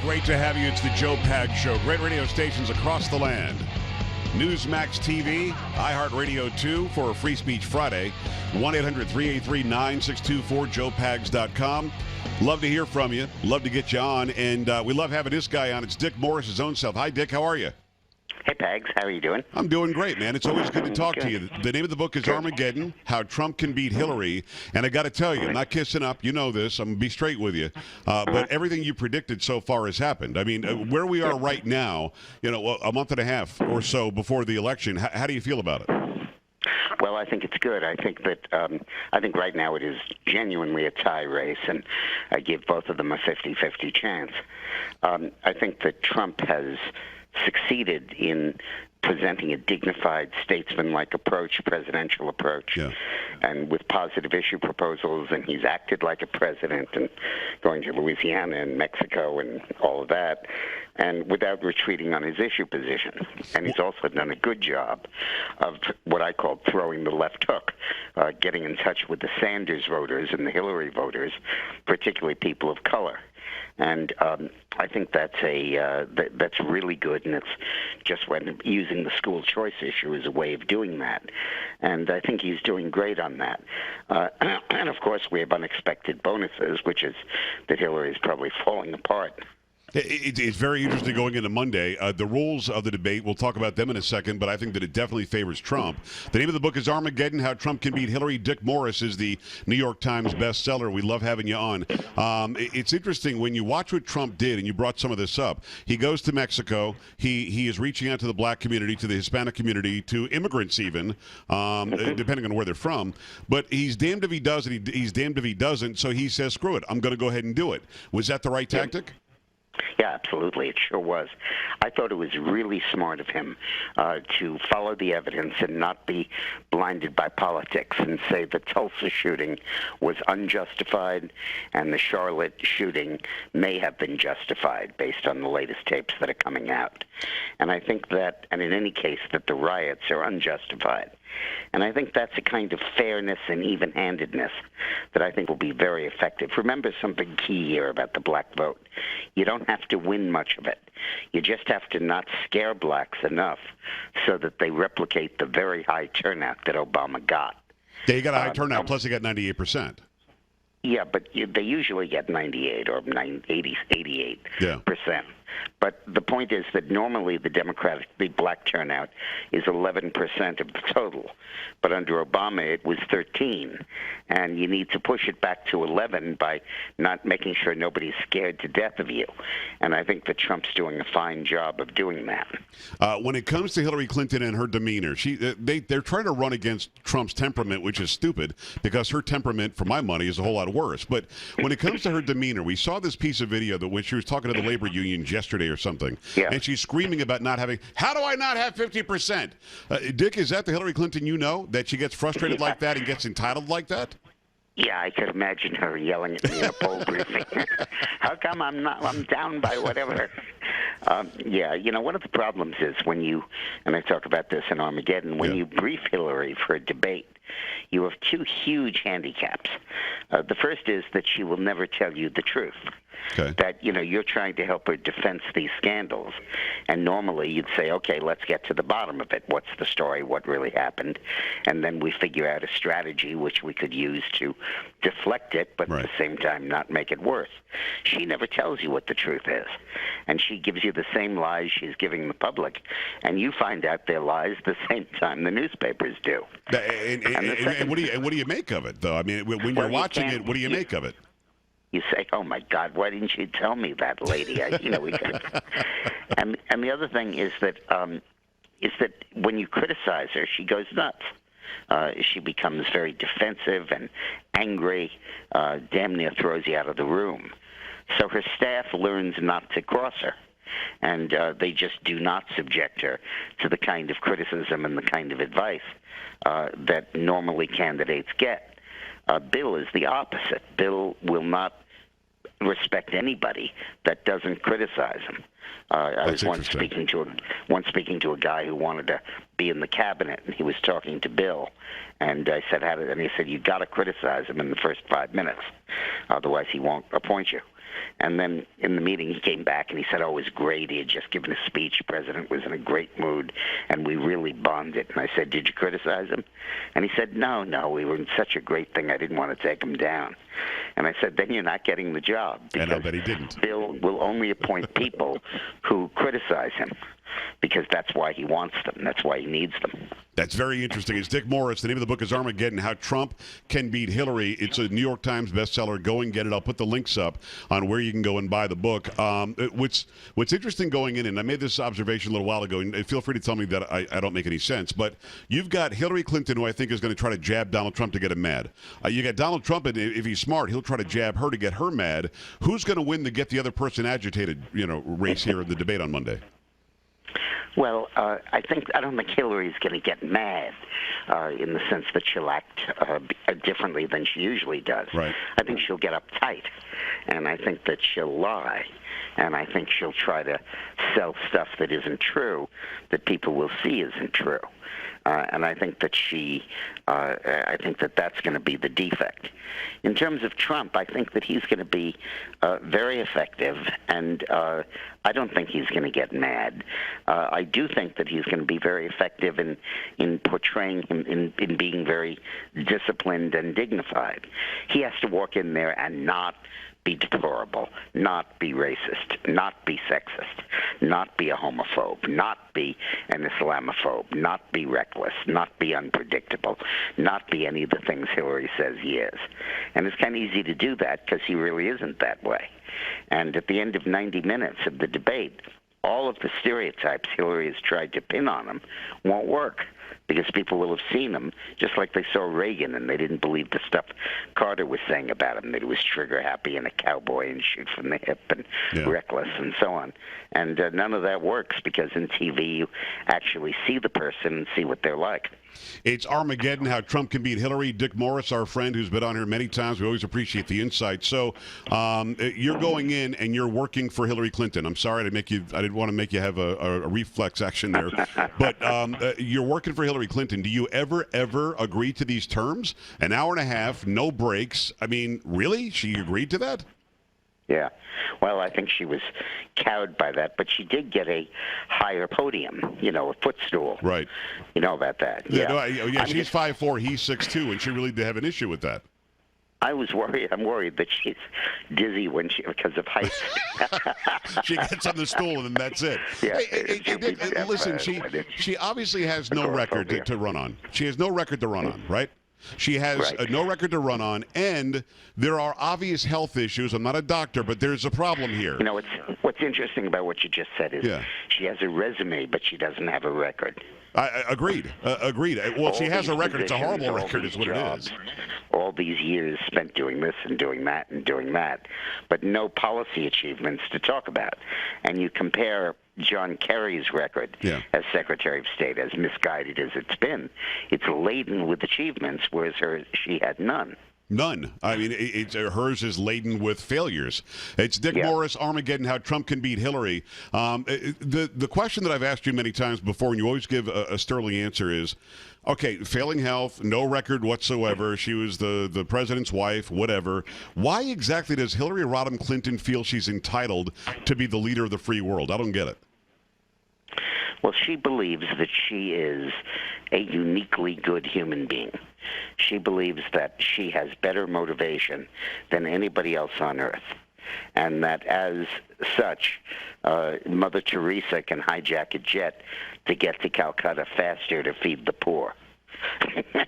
great to have you. It's the Joe Pags Show. Great radio stations across the land. Newsmax TV, iHeartRadio 2 for Free Speech Friday. 1-800-383-9624, joepags.com. Love to hear from you. Love to get you on. And we love having this guy on. It's Dick Morris, his own self. Hi, Dick. How are you? Hey, Pags. How are you doing? I'm doing great, man. It's always good to talk to you. The name of the book is Armageddon, How Trump Can Beat Hillary. And I got to tell you, I'm not kissing up. You know this. I'm going to be straight with you. But everything you predicted so far has happened. I mean, where we are right now, a month and a half or so before the election, how do you feel about it? Well, I think it's good. I think that I think right now it is genuinely a tie race, and I give both of them a 50-50 chance. I think that Trump has succeeded in presenting a dignified, statesman-like approach, presidential approach, and with positive issue proposals, and he's acted like a president, and going to Louisiana and Mexico and all of that, and without retreating on his issue position. And he's also done a good job of what I call throwing the left hook, getting in touch with the Sanders voters and the Hillary voters, particularly people of color. And I think that's that's really good, and it's just when using the school choice issue as a way of doing that. And I think he's doing great on that. And of course, we have unexpected bonuses, which is that Hillary is probably falling apart. It's very interesting going into Monday. The rules of the debate, we'll talk about them in a second, but I think that it definitely favors Trump. The name of the book is Armageddon, How Trump Can Beat Hillary. Dick Morris is the New York Times bestseller. We love having you on. It's interesting when you watch what Trump did, and you brought some of this up. He goes to Mexico. He is reaching out to the black community, to the Hispanic community, to immigrants even, depending on where they're from. But he's damned if he does, and he's damned if he doesn't, so he says, screw it, I'm going to go ahead and do it. Was that the right tactic? Yeah, absolutely. It sure was. I thought it was really smart of him to follow the evidence and not be blinded by politics and say the Tulsa shooting was unjustified and the Charlotte shooting may have been justified based on the latest tapes that are coming out. And I think that, and in any case, that the riots are unjustified. And I think that's a kind of fairness and even-handedness that I think will be very effective. Remember something key here about the black vote. You don't have to win much of it. You just have to not scare blacks enough so that they replicate the very high turnout that Obama got. They got a high turnout, plus they got 98%. Yeah, but they usually get 98 or 88%. But the point is that normally the black turnout is 11% of the total. But under Obama, it was 13. And you need to push it back to 11 by not making sure nobody's scared to death of you. And I think that Trump's doing a fine job of doing that. When it comes to Hillary Clinton and her demeanor, they're trying to run against Trump's temperament, which is stupid, because her temperament, for my money, is a whole lot worse. But when it comes to her demeanor, we saw this piece of video that when she was talking to the labor unions yesterday or something, and she's screaming about not having, how do I not have 50%? Dick, is that the Hillary Clinton you know, that she gets frustrated like that and gets entitled like that? Yeah, I could imagine her yelling at me in a poll briefing. How come I'm down by whatever? One of the problems is when you, and I talk about this in Armageddon, when you brief Hillary for a debate, you have two huge handicaps. The first is that she will never tell you the truth. Okay. That, you're trying to help her defense these scandals. And normally you'd say, okay, let's get to the bottom of it. What's the story? What really happened? And then we figure out a strategy which we could use to deflect it, but at the same time not make it worse. She never tells you what the truth is. And she gives you the same lies she's giving the public. And you find out their lies the same time the newspapers do. And what do you make of it, though? I mean, when you're watching it, what do you make of it? You say, "Oh my God, why didn't you tell me that, lady?" We could. And the other thing is that when you criticize her, she goes nuts. She becomes very defensive and angry. Damn near throws you out of the room. So her staff learns not to cross her, and they just do not subject her to the kind of criticism and the kind of advice that normally candidates get. Bill is the opposite. Bill will not respect anybody that doesn't criticize him. I was once speaking to a guy who wanted to be in the cabinet, and he was talking to Bill, and I said, and he said, you got to criticize him in the first 5 minutes, otherwise he won't appoint you. And then in the meeting, he came back and he said, oh, it was great. He had just given a speech. The president was in a great mood, and we really bonded. And I said, did you criticize him? And he said, no, we were in such a great thing, I didn't want to take him down. And I said, then you're not getting the job. And I bet he didn't. Bill will only appoint people who criticize him, because that's why he wants them. That's why he needs them. That's very interesting. It's Dick Morris. The name of the book is Armageddon, How Trump Can Beat Hillary. It's a New York Times bestseller. Go and get it. I'll put the links up on where you can go and buy the book. What's interesting going in, and I made this observation a little while ago, and feel free to tell me that I don't make any sense, but you've got Hillary Clinton, who I think is going to try to jab Donald Trump to get him mad. You got Donald Trump, and if he's smart, he'll try to jab her to get her mad. Who's going to win the get the other person agitated, race here in the debate on Monday? Well, I don't think Hillary's going to get mad in the sense that she'll act differently than she usually does. Right. I think she'll get uptight, and I think that she'll lie, and I think she'll try to sell stuff that isn't true, that people will see isn't true. And I think that that's going to be the defect. In terms of Trump, I think that he's going to be very effective, and I don't think he's going to get mad. I do think that he's going to be very effective in portraying him in being very disciplined and dignified. He has to walk in there and not be deplorable, not be racist, not be sexist, not be a homophobe, not be an Islamophobe, not be reckless, not be unpredictable, not be any of the things Hillary says he is. And it's kind of easy to do that because he really isn't that way. And at the end of 90 minutes of the debate, all of the stereotypes Hillary has tried to pin on him won't work, because people will have seen him just like they saw Reagan, and they didn't believe the stuff Carter was saying about him, that he was trigger-happy and a cowboy and shoot from the hip and reckless and so on. And none of that works, because in TV you actually see the person and see what they're like. It's Armageddon, How Trump Can Beat Hillary. Dick Morris, our friend who's been on here many times. We always appreciate the insight. So you're going in and you're working for Hillary Clinton. I'm sorry I didn't want to make you have a reflex action there. But you're working for Hillary Clinton. Do you ever agree to these terms? An hour and a half, no breaks. I mean, really? She agreed to that? Yeah. Well, I think she was cowed by that, but she did get a higher podium, a footstool. Right. You know about that. Yeah, she's 5'4", he's 6'2", and she really did have an issue with that. I'm worried that she's dizzy because of height. She gets on the stool and then that's it. Yeah, listen, she obviously has no record to run on. She has no record to run on, right? She has no record to run on, and there are obvious health issues. I'm not a doctor, but there's a problem here. What's interesting about what you just said is she has a resume, but she doesn't have a record. Agreed. Well, she has a record. It's a horrible record is what it is. All these years spent doing this and doing that and doing that, but no policy achievements to talk about. And you compare John Kerry's record as Secretary of State, as misguided as it's been, it's laden with achievements, whereas she had none. None. I mean, hers is laden with failures. It's Dick Morris, Armageddon, How Trump Can Beat Hillary. The question that I've asked you many times before, and you always give a sterling answer, is, okay, failing health, no record whatsoever. She was the president's wife, whatever. Why exactly does Hillary Rodham Clinton feel she's entitled to be the leader of the free world? I don't get it. Well, she believes that she is a uniquely good human being. She believes that she has better motivation than anybody else on earth, and that as such, Mother Teresa can hijack a jet to get to Calcutta faster to feed the poor.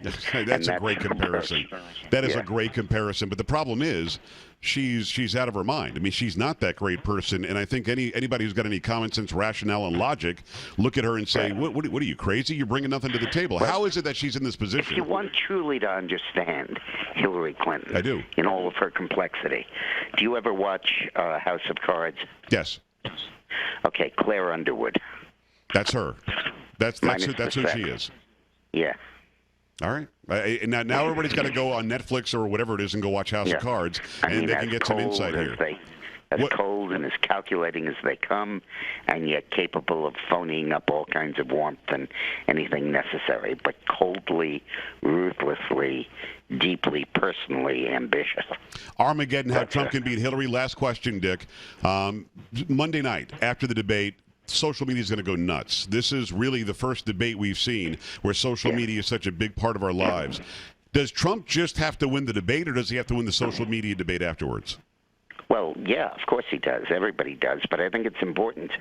That's a great comparison. That is a great comparison. But the problem is, she's out of her mind. I mean, she's not that great person. And I think anybody who's got any common sense, rationale, and logic, look at her and say, "What are you, crazy? You're bringing nothing to the table." How is it that she's in this position? If you want truly to understand Hillary Clinton, I do, in all of her complexity, do you ever watch House of Cards? Yes. Okay, Claire Underwood. That's her. That's who she is. Yeah. All right. Now everybody's got to go on Netflix or whatever it is and go watch House of Cards, and they can get some insight here. as What? cold and as calculating as they come, and yet capable of phoning up all kinds of warmth and anything necessary, but coldly, ruthlessly, deeply, personally ambitious. Armageddon, how Trump can beat Hillary. Last question, Dick. Monday night, after the debate, social media is going to go nuts. This is really the first debate we've seen where social media is such a big part of our lives. Does Trump just have to win the debate, or does he have to win the social media debate afterwards? Well, yeah, of course he does. Everybody does. But I think it's important to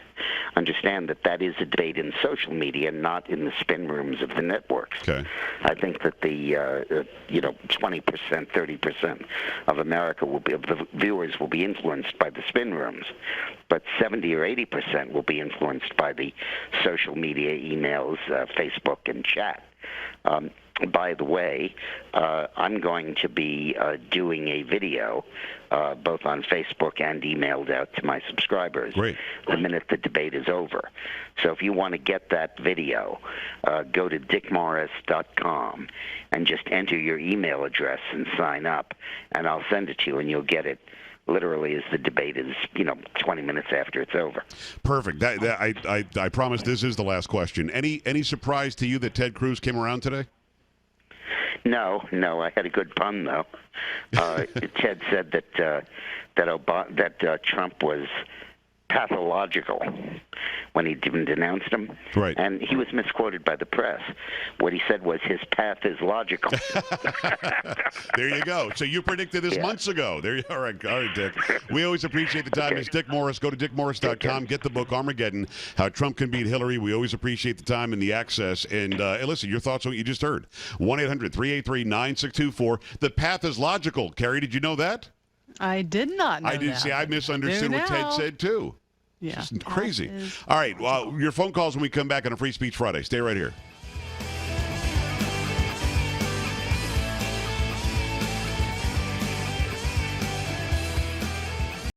understand that that is a debate in social media, not in the spin rooms of the networks. Okay. I think that the 20%, 30% of America of the viewers will be influenced by the spin rooms, but 70 or 80% will be influenced by the social media, emails, Facebook, and chat. By the way, I'm going to be doing a video both on Facebook and emailed out to my subscribers the minute the debate is over. So if you want to get that video, go to dickmorris.com and just enter your email address and sign up, and I'll send it to you, and you'll get it literally as the debate is, 20 minutes after it's over. Perfect. I promise this is the last question. Any surprise to you that Ted Cruz came around today? No, I had a good pun though. Ted said that Trump was pathological when he denounced him. Right. And he was misquoted by the press. What he said was his path is logical. There you go. So you predicted this months ago. All right, Dick. We always appreciate the time. It's Dick Morris. Go to dickmorris.com. Get the book Armageddon, How Trump Can Beat Hillary. We always appreciate the time and the access. And listen, your thoughts on what you just heard. 1-800-383-9624. The path is logical. Carrie, did you know that? I did not know I did. that. See, I misunderstood what Ted said, too. Yeah. It's crazy. All right. Well, your phone calls when we come back on a Free Speech Friday. Stay right here.